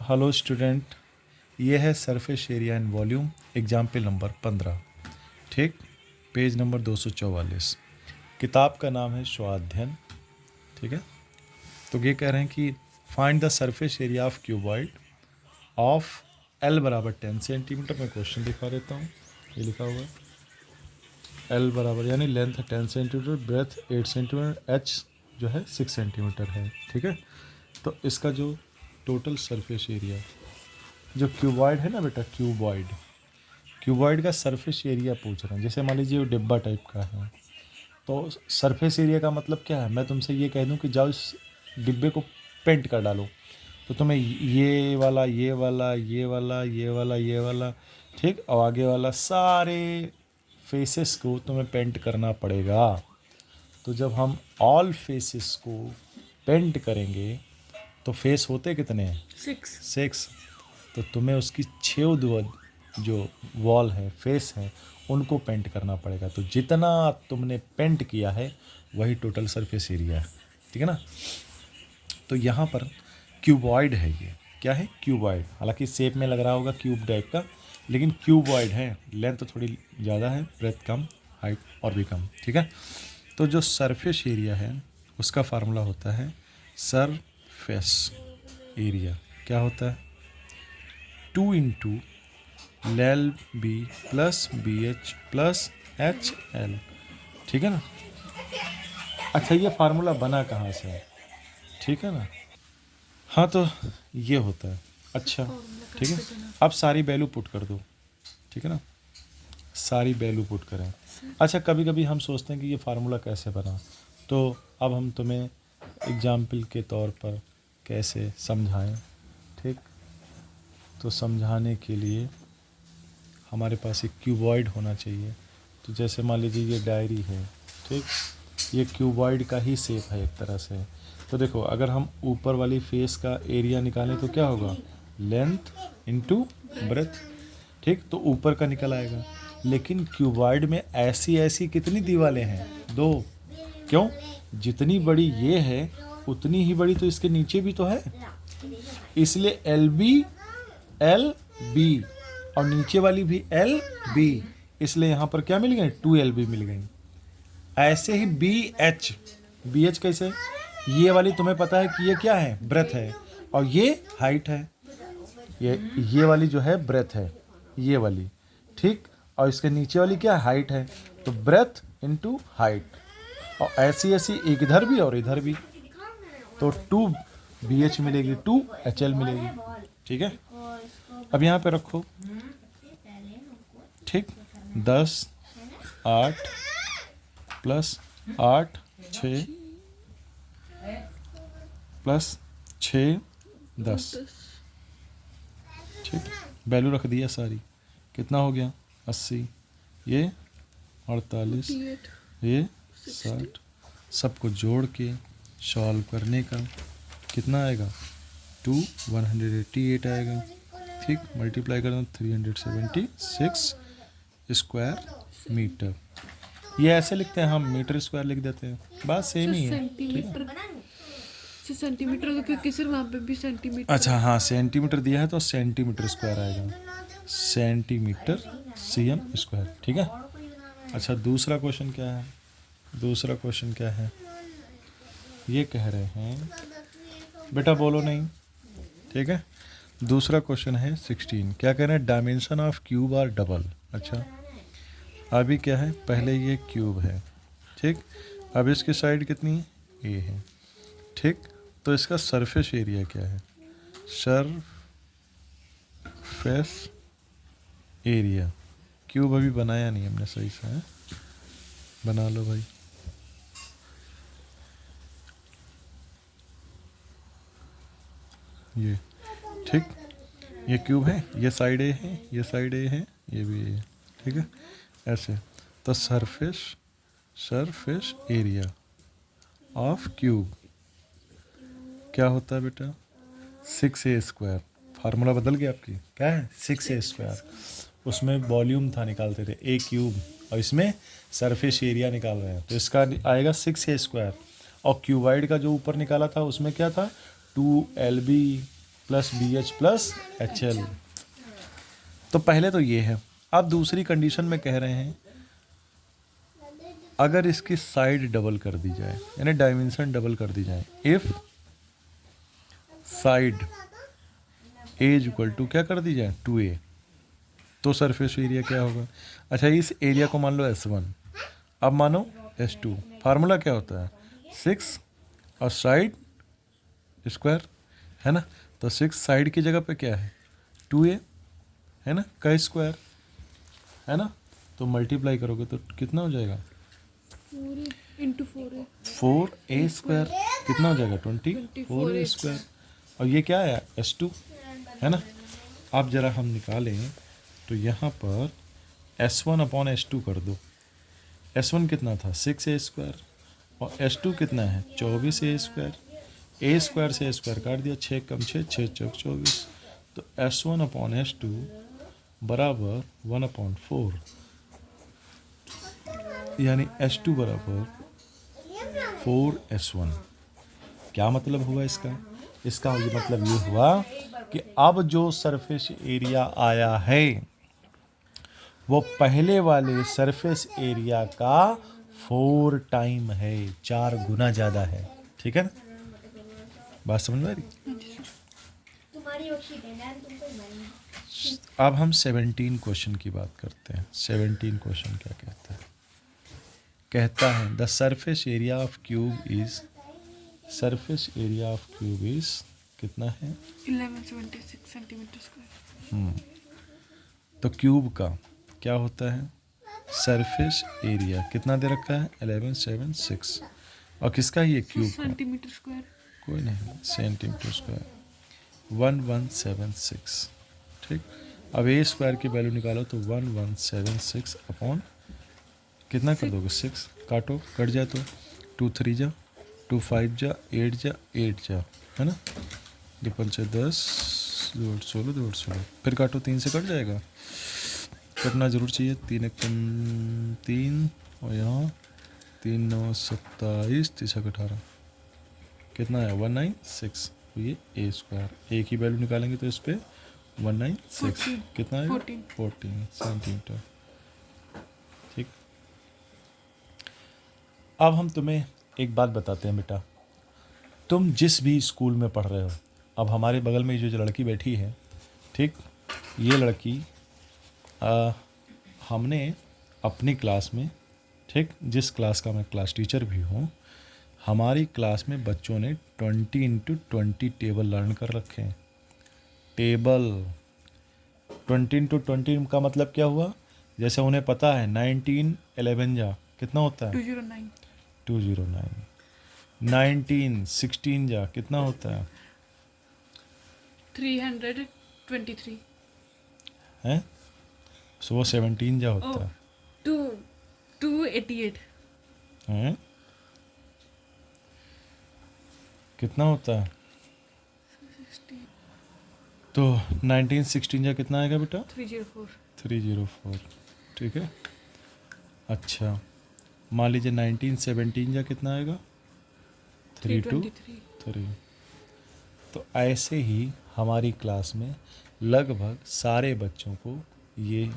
Hello student, ये है surface area and volume example number 15। ठीक, पेज नंबर 244। किताब का नाम है स्वाध्ययन। ठीक है, तो ये कह रहे हैं कि find the surface area of cuboid of L बराबर 10 सेंटीमीटर। मैं क्वेश्चन दिखा देता हूँ, ये लिखा हुआ है एल बराबर यानी length 10 centimetre, breadth 8 centimetre, H जो है 6 सेंटीमीटर है। ठीक है, तो इसका जो टोटल सरफेस एरिया जो क्यूबॉइड है ना बेटा, क्यूबॉइड का सरफेस एरिया पूछ रहे हैं। जैसे मान लीजिए वो डिब्बा टाइप का है, तो सरफेस एरिया का मतलब क्या है? मैं तुमसे ये कह दूं कि जाओ इस डिब्बे को पेंट कर डालो, तो तुम्हें ये वाला ये वाला ये वाला ये वाला ये वाला, ठीक, और आगे वाला सारे फेसेस को तुम्हें पेंट करना पड़ेगा। तो जब हम ऑल फेसेस को पेंट करेंगे तो फेस होते कितने हैं? 6। तो तुम्हें उसकी 6 जो वॉल है, फेस है, उनको पेंट करना पड़ेगा। तो जितना तुमने पेंट किया है वही टोटल सरफेस एरिया है। ठीक है ना। तो यहाँ पर क्यूबॉइड है, ये क्या है? क्यूबॉइड। हालांकि शेप में लग रहा होगा क्यूब टाइप का, लेकिन क्यूबॉइड है। लेंथ तो थोड़ी ज़्यादा है, ब्रेथ कम, हाइट और भी कम। ठीक है, तो जो सरफेस एरिया है उसका फार्मूला होता है सरफेस एरिया। क्या होता है? 2 इंटू लेल B plus B H plus H L. ठीक है ना। अच्छा, ये फार्मूला बना कहाँ से है? ठीक है ना। हाँ, तो ये होता है। अच्छा, ठीक है, अब सारी वैल्यू पुट कर दो। ठीक है ना, सारी वैल्यू पुट करें। अच्छा, कभी कभी हम सोचते हैं कि ये फार्मूला कैसे बना, तो अब हम तुम्हें एग्जाम्पल के तौर पर कैसे समझाएं। ठीक, तो समझाने के लिए हमारे पास एक क्यूबॉइड होना चाहिए। तो जैसे मान लीजिए ये डायरी है, ठीक, ये क्यूबॉइड का ही शेप है एक तरह से। तो देखो, अगर हम ऊपर वाली फेस का एरिया निकालें तो क्या होगा? Length into breadth. ठीक, तो ऊपर का निकल आएगा। लेकिन क्यूबॉइड में ऐसी ऐसी कितनी दीवारें हैं? 2। क्यों? जितनी बड़ी ये है उतनी ही बड़ी तो इसके नीचे भी तो है, इसलिए एल बी और नीचे वाली भी एल बी, इसलिए यहाँ पर क्या मिल गए? 2LB मिल गई। ऐसे ही बी एच कैसे? ये वाली तुम्हें पता है कि ये क्या है? ब्रेथ है, और ये हाइट है। ये वाली जो है ब्रेथ है, ये वाली, ठीक, और इसके नीचे वाली क्या? हाइट है। तो ब्रेथ इनटू हाइट, और ऐसी ऐसी एक इधर भी और इधर भी, तो 2BH मिलेगी, 2HL मिलेगी। ठीक है, अब यहाँ पे रखो। ठीक, 10 8 प्लस 8 6 प्लस 6 10। ठीक, वैल्यू रख दिया सारी। कितना हो गया? 80, ये 48, ये 60। सबको जोड़ के सॉल्व करने का कितना आएगा? 188 आएगा। ठीक, मल्टीप्लाई करना 376 स्क्वायर मीटर। ये ऐसे लिखते हैं हम, मीटर स्क्वायर लिख देते हैं, बात सेम ही है। सेंटीमीटर तो क्योंकि सर वहाँ पे भी सेंटीमीटर। अच्छा हाँ, सेंटीमीटर दिया है तो सेंटीमीटर स्क्वायर आएगा, सेंटीमीटर CM स्क्वायर। ठीक है। अच्छा, दूसरा क्वेश्चन क्या है? दूसरा क्वेश्चन क्या है? ये कह रहे हैं, बेटा बोलो नहीं। ठीक है, दूसरा क्वेश्चन है 16। क्या कह रहे हैं? Dimension of cube are double. अच्छा, अभी क्या है? पहले ये क्यूब है, ठीक, अब इसकी साइड कितनी है? ये है। ठीक, तो इसका सरफेस एरिया क्या है? Surface area. क्यूब अभी बनाया नहीं हमने सही से, है? बना लो भाई। ये ठीक, ये क्यूब है, ये साइड ए है, ये साइड ए है, ये भी ए है। ठीक है, ऐसे। तो सरफेस एरिया ऑफ क्यूब क्या होता है बेटा? 6A square. फार्मूला बदल गया आपकी, क्या है? 6A square. उसमें वॉल्यूम था, निकालते थे ए क्यूब, और इसमें सरफेस एरिया निकाल रहे हैं, तो इसका आएगा 6A स्क्वायर। और क्यूबाइड का जो ऊपर निकाला था उसमें क्या था? 2LB plus BH plus HL। तो पहले तो ये है। अब दूसरी कंडीशन में कह रहे हैं अगर इसकी साइड डबल कर दी जाए, यानी डायमेंशन डबल कर दी जाए, if side A is equal to क्या कर दी जाए 2A, तो सरफेस एरिया क्या होगा। अच्छा, इस एरिया को मान लो S1, अब मानो S2। फार्मूला क्या होता है 6 और साइड स्क्वायर, है ना। तो 6 साइड की जगह पे क्या है 2A, है ना, का स्क्वायर, है ना। तो मल्टीप्लाई करोगे तो कितना हो जाएगा 4A स्क्वायर, कितना हो जाएगा 24A स्क्वायर। और ये क्या है S2, है ना। अब जरा हम निकालें तो यहाँ पर S1 अपॉन S2 कर दो। S1 कितना था 6A स्क्वायर और S2 कितना है 24A स्क्वायर। A स्क्वायर से A स्क्वायर काट दिया, 6 कम 6, 6 चौक 24। तो S1 अपॉन S2 बराबर 1/4, यानी S2 बराबर 4S1। क्या मतलब हुआ इसका, इसका ये मतलब ये हुआ कि अब जो सरफेस एरिया आया है वो पहले वाले सरफेस एरिया का 4 टाइम है, 4 गुना ज़्यादा है। ठीक है ना, बात समझ में आ रही। अब हम 17 क्वेश्चन की बात करते हैं। 17 क्वेश्चन क्या कहता है, कहता है the surface area of cube is, surface area of cube is कितना है 1176 सेंटीमीटर स्क्वायर। तो क्यूब का क्या होता है सरफेस एरिया, कितना दे रखा है 1176, और किसका ये क्यूब का सेंटीमीटर स्क्वायर, कोई नहीं, सेंटीमीटर स्क्वायर 1176। ठीक, अब ए स्क्वायर की वैल्यू निकालो तो 1176 अपॉन कितना कर दोगे 6, काटो कट जाए तो 2 3 जा 2 5 जा 8 जा 8 जा, है ना। 2 5 10 2 8 16 2 8 16, फिर काटो 3 से कट जाएगा, कटना जरूर चाहिए। 3 1 3 और यहाँ 3 9 27 3 18, कितना है 196। तो ये ए स्क्वायर, ए की वैल्यू निकालेंगे तो इस पर 196 कितना है 14 सेंटीमीटर। ठीक, अब हम तुम्हें एक बात बताते हैं बेटा, तुम जिस भी स्कूल में पढ़ रहे हो, अब हमारे बगल में जो लड़की बैठी है, ठीक, ये लड़की हमने अपनी क्लास में, ठीक, जिस क्लास का मैं क्लास टीचर भी हूँ, हमारी क्लास में बच्चों ने 20x20 टेबल लर्न कर रखे हैं। टेबल 20x20 का मतलब क्या हुआ, जैसे उन्हें पता है 19 11 जा कितना होता है 209, 209, 19 16 जा कितना होता है 323, हैं, सो वो 17 जा होता है 288, हैं, कितना होता है तो 19 16 जा कितना आएगा बेटा 304, 304। ठीक है, अच्छा मान लीजिए 19 17 जा कितना आएगा 323, 3। तो ऐसे ही हमारी क्लास में लगभग सारे बच्चों को ये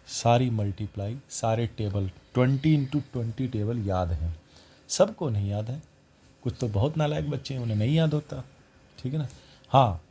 सारी मल्टीप्लाई, सारे टेबल 20x20 टेबल याद हैं। सबको नहीं याद है, कुछ तो बहुत नालायक बच्चे हैं उन्हें नहीं याद होता, ठीक है ना। हाँ,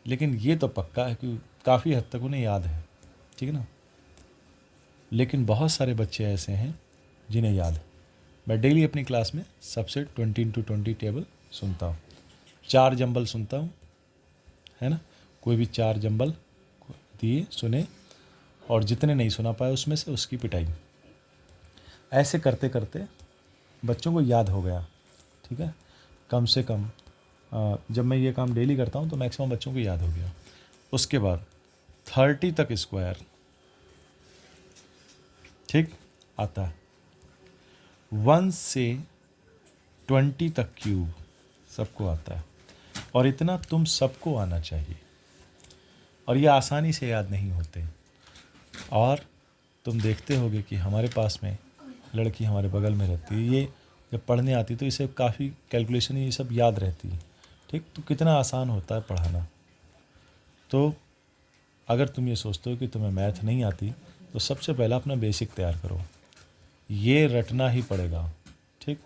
लेकिन ये तो पक्का है कि काफ़ी हद तक उन्हें याद है, ठीक है ना। लेकिन बहुत सारे बच्चे ऐसे हैं जिन्हें याद है। मैं डेली अपनी क्लास में सबसे 20x20 टेबल सुनता हूँ, 4 जंबल सुनता हूँ, है ना। कोई भी 4 जंबल दिए सुने, और जितने नहीं सुना पाए उसमें से उसकी पिटाई। ऐसे करते करते बच्चों को याद हो गया, ठीक है। कम से कम जब मैं ये काम डेली करता हूँ तो मैक्सिमम बच्चों को याद हो गया। उसके बाद 30 तक स्क्वायर, ठीक, आता है। 1 से 20 तक क्यूब सबको आता है, और इतना तुम सबको आना चाहिए, और ये आसानी से याद नहीं होते। और तुम देखते होगे कि हमारे पास में लड़की हमारे बगल में रहती है, ये जब पढ़ने आती तो इसे काफ़ी कैलकुलेशन ये सब याद रहती है, ठीक। तो कितना आसान होता है पढ़ाना, तो अगर तुम ये सोचते हो कि तुम्हें मैथ नहीं आती तो सबसे पहला अपना बेसिक तैयार करो, ये रटना ही पड़ेगा। ठीक,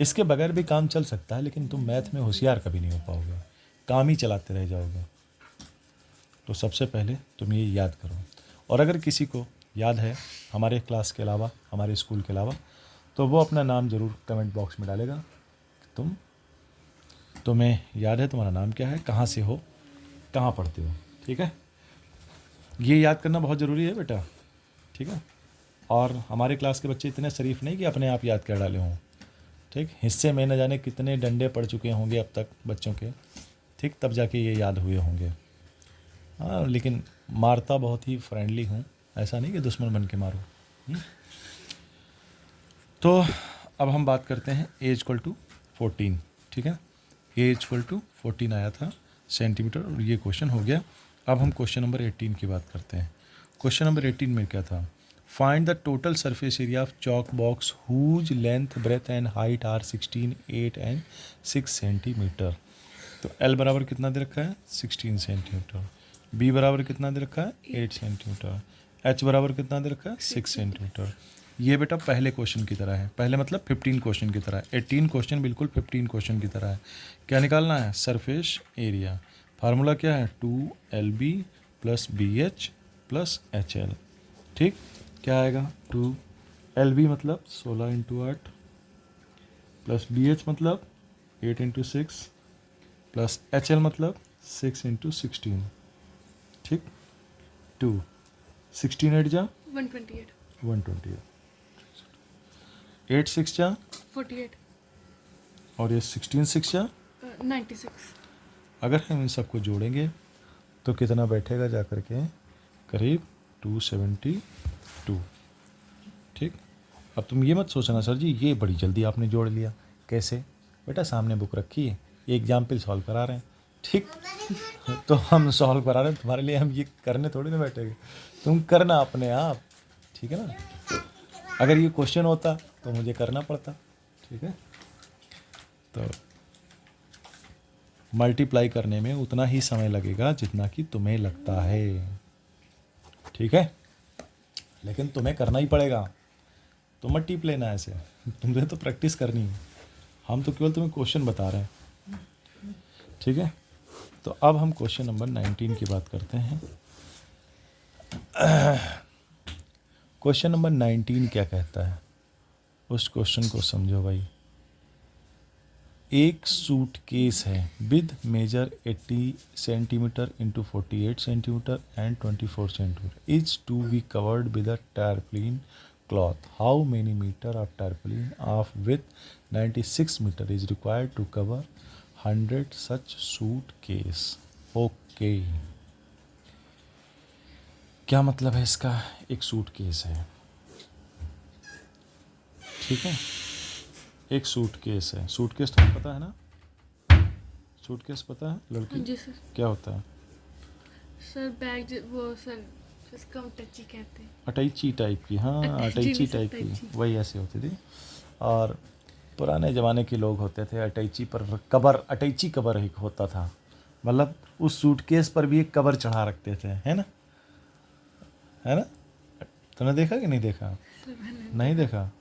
इसके बगैर भी काम चल सकता है, लेकिन तुम मैथ में होशियार कभी नहीं हो पाओगे, काम ही चलाते रह जाओगे। तो सबसे पहले तुम ये याद करो। और अगर किसी को याद है हमारे क्लास के अलावा, हमारे स्कूल के अलावा, तो वो अपना नाम ज़रूर कमेंट बॉक्स में डालेगा। तुम्हें याद है तुम्हारा नाम क्या है, कहाँ से हो, कहाँ पढ़ते हो। ठीक है, ये याद करना बहुत ज़रूरी है बेटा। ठीक है, और हमारे क्लास के बच्चे इतने शरीफ नहीं कि अपने आप याद कर डाले हों। ठीक, हिस्से में न जाने कितने डंडे पड़ चुके होंगे अब तक बच्चों के, ठीक, तब जाके ये याद हुए होंगे। हाँ, लेकिन मारता बहुत ही फ्रेंडली हूँ, ऐसा नहीं कि दुश्मन बन के मारूँ। तो अब हम बात करते हैं एज इक्वल टू 14। ठीक है, एज इक्वल टू 14 आया था सेंटीमीटर, और ये क्वेश्चन हो गया। अब हम क्वेश्चन नंबर 18 की बात करते हैं। क्वेश्चन नंबर 18 में क्या था, find the total surface area of chalk box whose length, breadth and height are 16, 8 and 6 centimetre. तो L बराबर कितना दे रखा है, 16 सेंटीमीटर। B बराबर कितना दे रखा है, 8 सेंटीमीटर। H बराबर कितना दे रखा है, 6 सेंटीमीटर। ये बेटा पहले क्वेश्चन की तरह है, पहले मतलब 15 क्वेश्चन की तरह है। 18 क्वेश्चन बिल्कुल 15 क्वेश्चन की तरह है। क्या निकालना है, सरफेस एरिया। फार्मूला क्या है, 2LB plus BH plus HL। ठीक, क्या आएगा, 2LB मतलब 16 इंटू 8 प्लस BH मतलब 8 इंटू 6 प्लस HL मतलब 6 इंटू 16। ठीक, 2 16 8 जा 128 128, 8 6 जा 48 और ये 16 6 जा। 96 अगर हम इन सबको जोड़ेंगे तो कितना बैठेगा जा कर के, करीब 272। ठीक, अब तुम ये मत सोचना सर जी ये बड़ी जल्दी आपने जोड़ लिया, कैसे बेटा, सामने बुक रखी है, ये एग्जाम्पल सॉल्व करा रहे हैं। ठीक, तो हम सॉल्व करा रहे हैं तुम्हारे लिए, हम ये करने थोड़ी ना बैठेंगे, तुम करना अपने आप। ठीक है ना, अगर ये क्वेश्चन होता तो मुझे करना पड़ता। ठीक है, तो मल्टीप्लाई करने में उतना ही समय लगेगा जितना कि तुम्हें लगता है। ठीक है, लेकिन तुम्हें करना ही पड़ेगा, तो मत टिप लेना ऐसे, तुम्हें तो प्रैक्टिस करनी है, हम तो केवल तुम्हें क्वेश्चन बता रहे हैं। ठीक है, तो अब हम क्वेश्चन नंबर 19 की बात करते हैं। क्वेश्चन नंबर 19 क्या कहता है, उस क्वेश्चन को समझो भाई। एक सूटकेस है with measure 80 centimetre into 48 centimetre and 24 centimetre is to be covered with a tarpaulin cloth. How many meter of tarpaulin of width 96 meter is required to cover 100 such suitcase? Okay. क्या मतलब है इसका, एक suitcase है। ठीक है, एक suitcase है। सूटकेस तो पता है ना, सूटकेस पता है लड़की, जी सर। क्या होता है, सर बैग वो सर जिसको हम टची कहते हैं, अटैची टाइप की। हाँ, अटैची टाइप की, वही ऐसे होती थी। और पुराने ज़माने के लोग होते थे, अटैची पर कवर, अटैची कवर एक होता था, मतलब उस सूटकेस पर भी एक कवर चढ़ा रखते थे, है ना, है ना। तुमने देखा कि नहीं देखा, सर मैंने नहीं देखा,